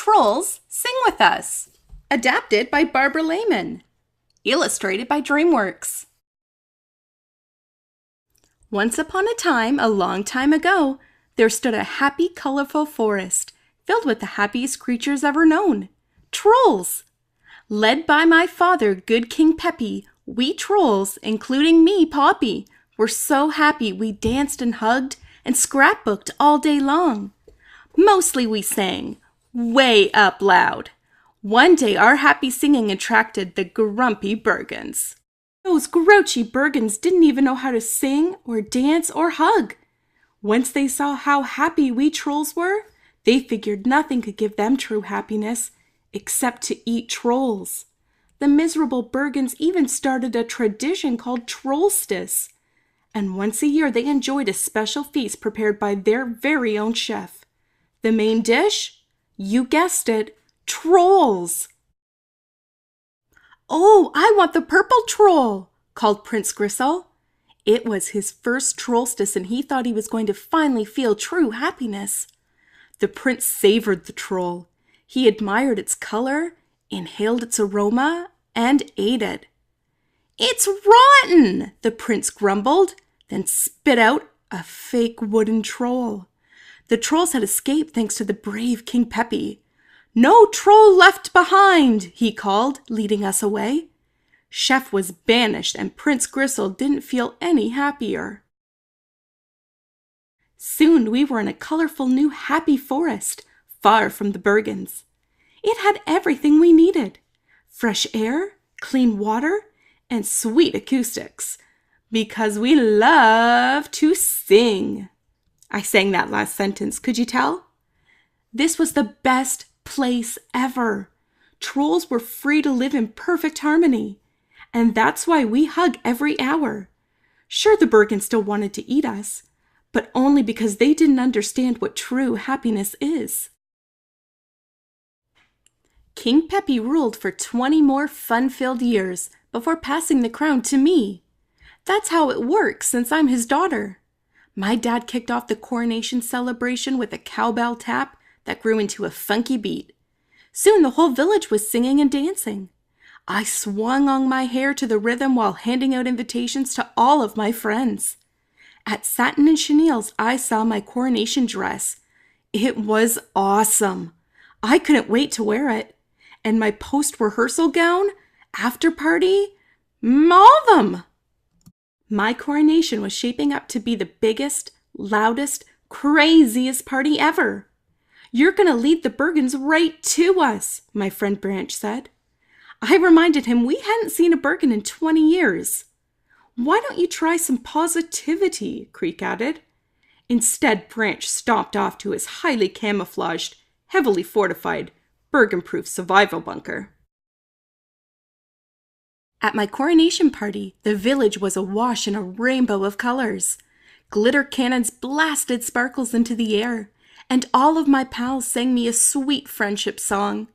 Trolls Sing With Us. Adapted by Barbara Lehman. Illustrated by Dreamworks. Once upon a time, a long time ago, there stood a happy, colorful forest filled with the happiest creatures ever known, trolls. Led by my father, good King Peppy, we trolls, including me, Poppy, were so happy we danced and hugged and scrapbooked all day long. Mostly we sang, way up loud. One day our happy singing attracted the grumpy Bergens. Those grouchy Bergens didn't even know how to sing or dance or hug. Once they saw how happy we trolls were, they figured nothing could give them true happiness except to eat trolls. The miserable Bergens even started a tradition called Trollstice. And once a year they enjoyed a special feast prepared by their very own chef. The main dish? You guessed it, trolls. "Oh, I want the purple troll," called Prince Gristle. It was his first trollstice and he thought he was going to finally feel true happiness. The prince savored the troll. He admired its color, inhaled its aroma, and ate it. "It's rotten," the prince grumbled, then spit out a fake wooden troll. The trolls had escaped thanks to the brave King Peppy. "No troll left behind," he called, leading us away. Chef was banished and Prince Gristle didn't feel any happier. Soon we were in a colorful new happy forest, far from the Bergens. It had everything we needed: fresh air, clean water, and sweet acoustics, because we love to sing. I sang that last sentence, could you tell? This was the best place ever. Trolls were free to live in perfect harmony, and that's why we hug every hour. Sure, the Bergens still wanted to eat us, but only because they didn't understand what true happiness is. King Peppy ruled for 20 more fun-filled years before passing the crown to me. That's how it works since I'm his daughter. My dad kicked off the coronation celebration with a cowbell tap that grew into a funky beat. Soon the whole village was singing and dancing. I swung on my hair to the rhythm while handing out invitations to all of my friends. At Satin and Chenille's, I saw my coronation dress. It was awesome. I couldn't wait to wear it. And my post-rehearsal gown, after party, all of them. My coronation was shaping up to be the biggest, loudest, craziest party ever. "You're going to lead the Bergens right to us," my friend Branch said. I reminded him we hadn't seen a Bergen in 20 years. "Why don't you try some positivity?" Creek added. Instead, Branch stomped off to his highly camouflaged, heavily fortified, Bergen-proof survival bunker. At my coronation party, the village was awash in a rainbow of colors. Glitter cannons blasted sparkles into the air, and all of my pals sang me a sweet friendship song.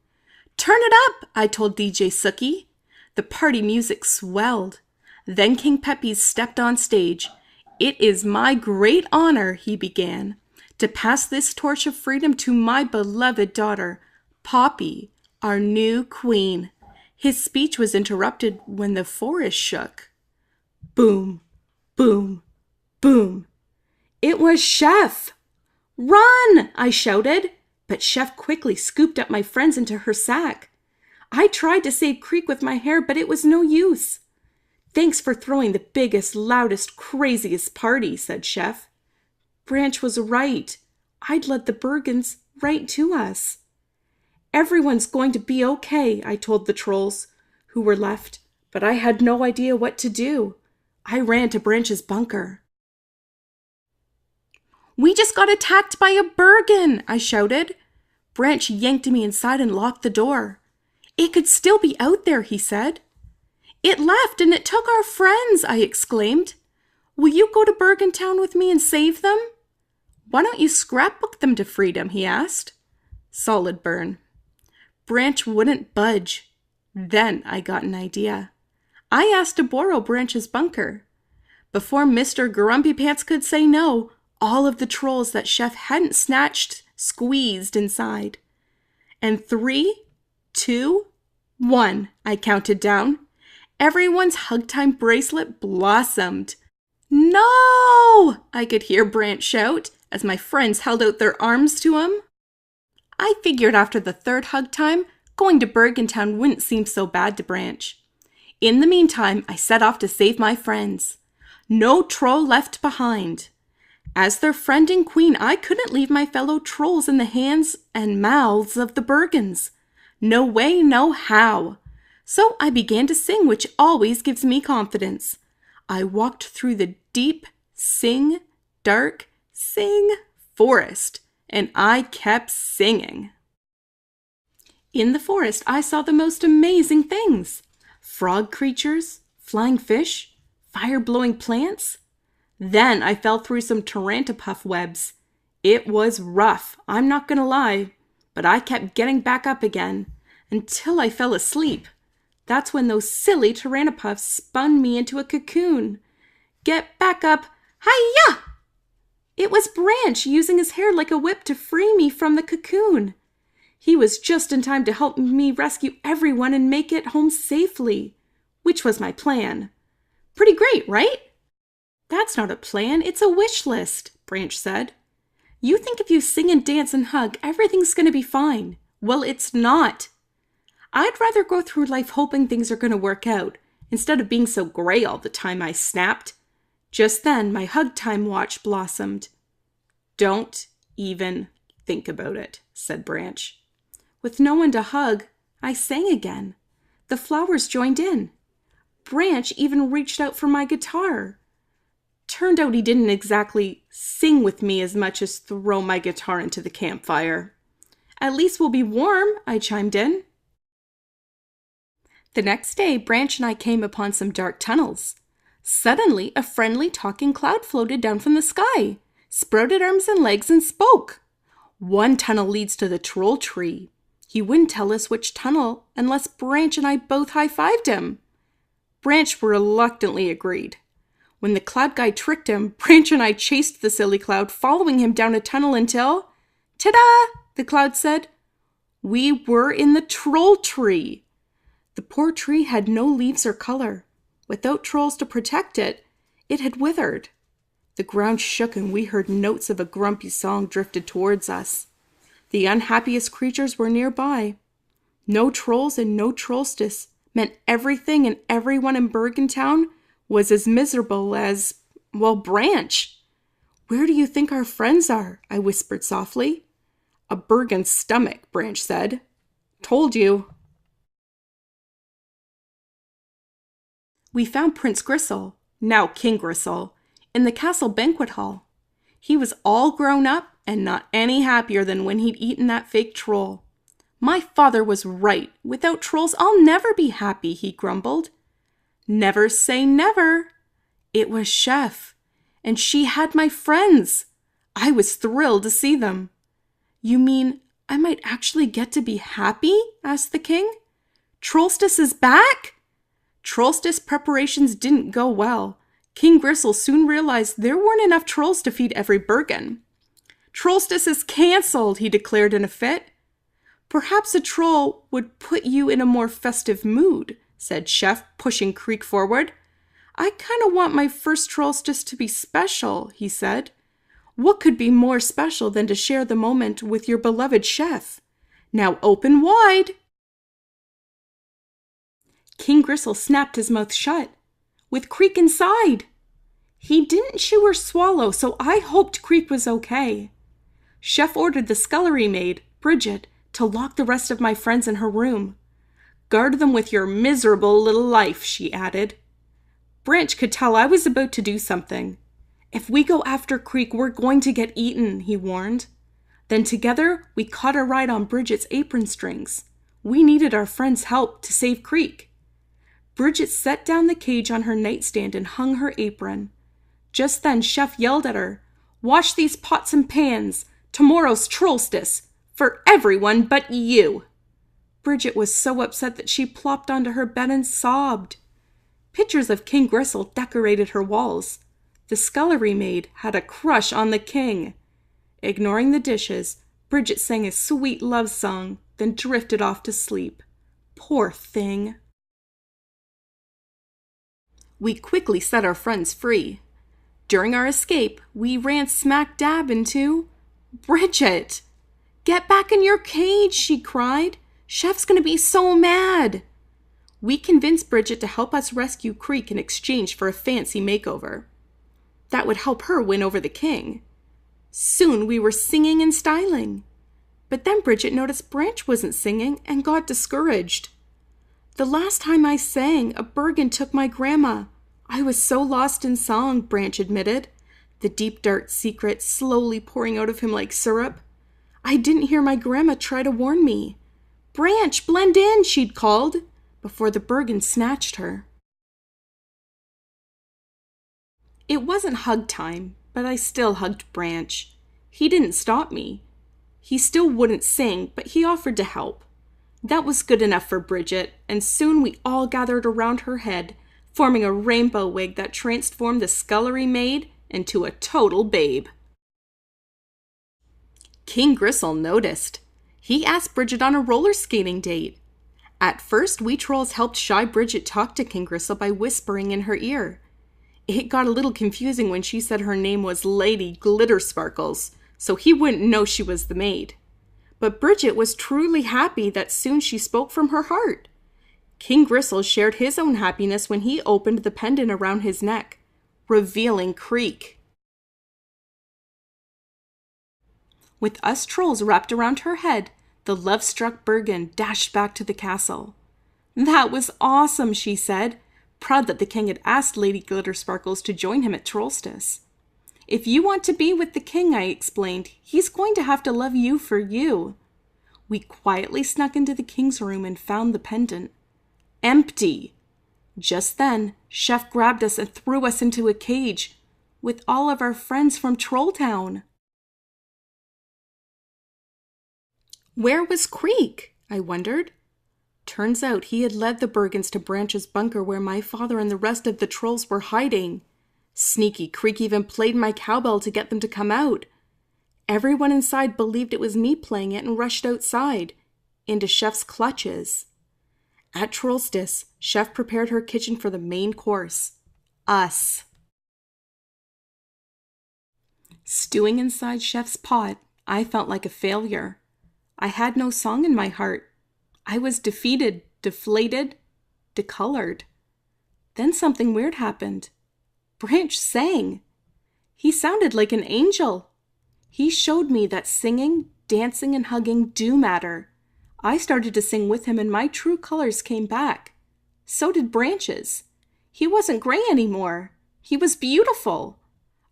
"Turn it up," I told DJ Sookie. The party music swelled. Then King Peppy stepped on stage. "It is my great honor," he began, "to pass this torch of freedom to my beloved daughter, Poppy, our new queen." His speech was interrupted when the forest shook. Boom, boom, boom. It was Chef! "Run!" I shouted, but Chef quickly scooped up my friends into her sack. I tried to save Creek with my hair, but it was no use. "Thanks for throwing the biggest, loudest, craziest party," said Chef. Branch was right. I'd led the Bergens right to us. "Everyone's going to be okay," I told the trolls, who were left, but I had no idea what to do. I ran to Branch's bunker. "We just got attacked by a Bergen," I shouted. Branch yanked me inside and locked the door. "It could still be out there," he said. "It left and it took our friends," I exclaimed. "Will you go to Bergen Town with me and save them?" "Why don't you scrapbook them to freedom?" he asked. Solid burn. Branch wouldn't budge. Then I got an idea. I asked to borrow Branch's bunker. Before Mr. Grumpy Pants could say no, all of the trolls that Chef hadn't snatched squeezed inside. And 3, 2, 1, I counted down. Everyone's hug time bracelet blossomed. No! I could hear Branch shout as my friends held out their arms to him. I figured after the third hug time, going to Bergentown wouldn't seem so bad to Branch. In the meantime, I set off to save my friends. No troll left behind. As their friend and queen, I couldn't leave my fellow trolls in the hands and mouths of the Bergens. No way, no how. So I began to sing, which always gives me confidence. I walked through the deep, dark forest, and I kept singing. In the forest, I saw the most amazing things. Frog creatures, flying fish, fire-blowing plants. Then I fell through some tarantapuff webs. It was rough, I'm not gonna lie, but I kept getting back up again until I fell asleep. That's when those silly tarantapuffs spun me into a cocoon. Get back up, hi-ya! It was Branch using his hair like a whip to free me from the cocoon. He was just in time to help me rescue everyone and make it home safely, which was my plan. Pretty great, right? That's not a plan, it's a wish list, Branch said. You think if you sing and dance and hug, everything's going to be fine. Well, it's not. I'd rather go through life hoping things are going to work out, instead of being so gray all the time, I snapped. Just then, my hug time watch blossomed. Don't even think about it, said Branch. With no one to hug, I sang again. The flowers joined in. Branch even reached out for my guitar. Turned out he didn't exactly sing with me as much as throw my guitar into the campfire. At least we'll be warm, I chimed in. The next day, Branch and I came upon some dark tunnels. Suddenly, a friendly talking cloud floated down from the sky, sprouted arms and legs, and spoke. One tunnel leads to the troll tree. He wouldn't tell us which tunnel unless Branch and I both high-fived him. Branch reluctantly agreed. When the cloud guy tricked him, Branch and I chased the silly cloud, following him down a tunnel until, ta-da, the cloud said, we were in the troll tree. The poor tree had no leaves or color. Without trolls to protect it, it had withered. The ground shook and we heard notes of a grumpy song drifted towards us. The unhappiest creatures were nearby. No trolls and no trollstice meant everything and everyone in Bergentown was as miserable as, well, Branch. Where do you think our friends are? I whispered softly. A Bergen's stomach, Branch said. Told you. We found Prince Gristle, now King Gristle, in the castle banquet hall. He was all grown up and not any happier than when he'd eaten that fake troll. My father was right. Without trolls, I'll never be happy, he grumbled. Never say never. It was Chef, and she had my friends. I was thrilled to see them. You mean I might actually get to be happy? Asked the king. Trollstice is back? Trollstice preparations didn't go well. King Gristle soon realized there weren't enough trolls to feed every Bergen. Trollstice is cancelled, he declared in a fit. Perhaps a troll would put you in a more festive mood, said Chef, pushing Creek forward. I kind of want my first trollstice to be special, he said. What could be more special than to share the moment with your beloved Chef? Now open wide. King Gristle snapped his mouth shut, with Creek inside. He didn't chew or swallow, so I hoped Creek was okay. Chef ordered the scullery maid, Bridget, to lock the rest of my friends in her room. Guard them with your miserable little life, she added. Branch could tell I was about to do something. If we go after Creek, we're going to get eaten, he warned. Then together, we caught a ride on Bridget's apron strings. We needed our friends' help to save Creek. Bridget set down the cage on her nightstand and hung her apron. Just then, Chef yelled at her, "Wash these pots and pans. Tomorrow's trollstice. For everyone but you." Bridget was so upset that she plopped onto her bed and sobbed. Pictures of King Gristle decorated her walls. The scullery maid had a crush on the king. Ignoring the dishes, Bridget sang a sweet love song then drifted off to sleep. Poor thing. We quickly set our friends free. During our escape, we ran smack dab into Bridget. "Get back in your cage," she cried. "Chef's gonna be so mad." We convinced Bridget to help us rescue Creek in exchange for a fancy makeover. That would help her win over the king. Soon we were singing and styling. But then Bridget noticed Branch wasn't singing and got discouraged. "The last time I sang, a Bergen took my grandma. I was so lost in song," Branch admitted, the deep dark secret slowly pouring out of him like syrup. "I didn't hear my grandma try to warn me. 'Branch, blend in,' she'd called, before the Bergen snatched her." It wasn't hug time, but I still hugged Branch. He didn't stop me. He still wouldn't sing, but he offered to help. That was good enough for Bridget, and soon we all gathered around her head, forming a rainbow wig that transformed the scullery maid into a total babe. King Gristle noticed. He asked Bridget on a roller skating date. At first, we trolls helped shy Bridget talk to King Gristle by whispering in her ear. It got a little confusing when she said her name was Lady Glittersparkles, so he wouldn't know she was the maid. But Bridget was truly happy that soon she spoke from her heart. King Gristle shared his own happiness when he opened the pendant around his neck, revealing Creek. With us trolls wrapped around her head, the love-struck Bergen dashed back to the castle. "That was awesome," she said, proud that the king had asked Lady Glittersparkles to join him at Trollstice. "If you want to be with the king," I explained, "he's going to have to love you for you." We quietly snuck into the king's room and found the pendant. Empty! Just then, Chef grabbed us and threw us into a cage with all of our friends from Trolltown. Where was Creek? I wondered. Turns out he had led the Bergens to Branch's bunker where my father and the rest of the trolls were hiding. Sneaky Creek even played my cowbell to get them to come out. Everyone inside believed it was me playing it and rushed outside, into Chef's clutches. At Trollstice, Chef prepared her kitchen for the main course. Us. Stewing inside Chef's pot, I felt like a failure. I had no song in my heart. I was defeated, deflated, decolored. Then something weird happened. Branch sang. He sounded like an angel. He showed me that singing, dancing, and hugging do matter. I started to sing with him and my true colors came back. So did Branch's. He wasn't gray anymore. He was beautiful.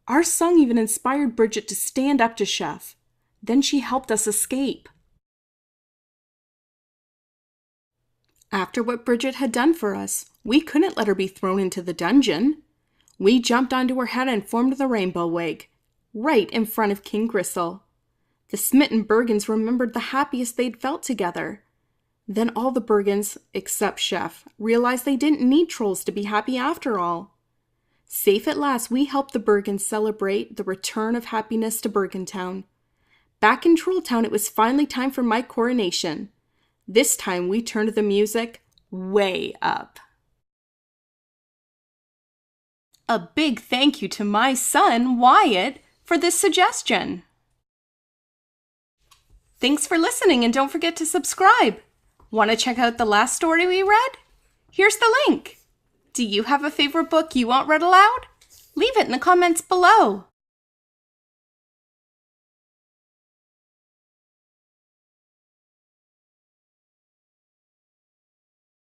Our song even inspired Bridget to stand up to Chef. Then she helped us escape. After what Bridget had done for us, we couldn't let her be thrown into the dungeon. We jumped onto her head and formed the rainbow wig, right in front of King Gristle. The smitten Bergens remembered the happiest they'd felt together. Then all the Bergens, except Chef, realized they didn't need trolls to be happy after all. Safe at last, we helped the Bergens celebrate the return of happiness to Bergentown. Back in Trolltown, it was finally time for my coronation. This time we turned the music way up. A big thank you to my son, Wyatt, for this suggestion. Thanks for listening and don't forget to subscribe. Want to check out the last story we read? Here's the link. Do you have a favorite book you want read aloud? Leave it in the comments below.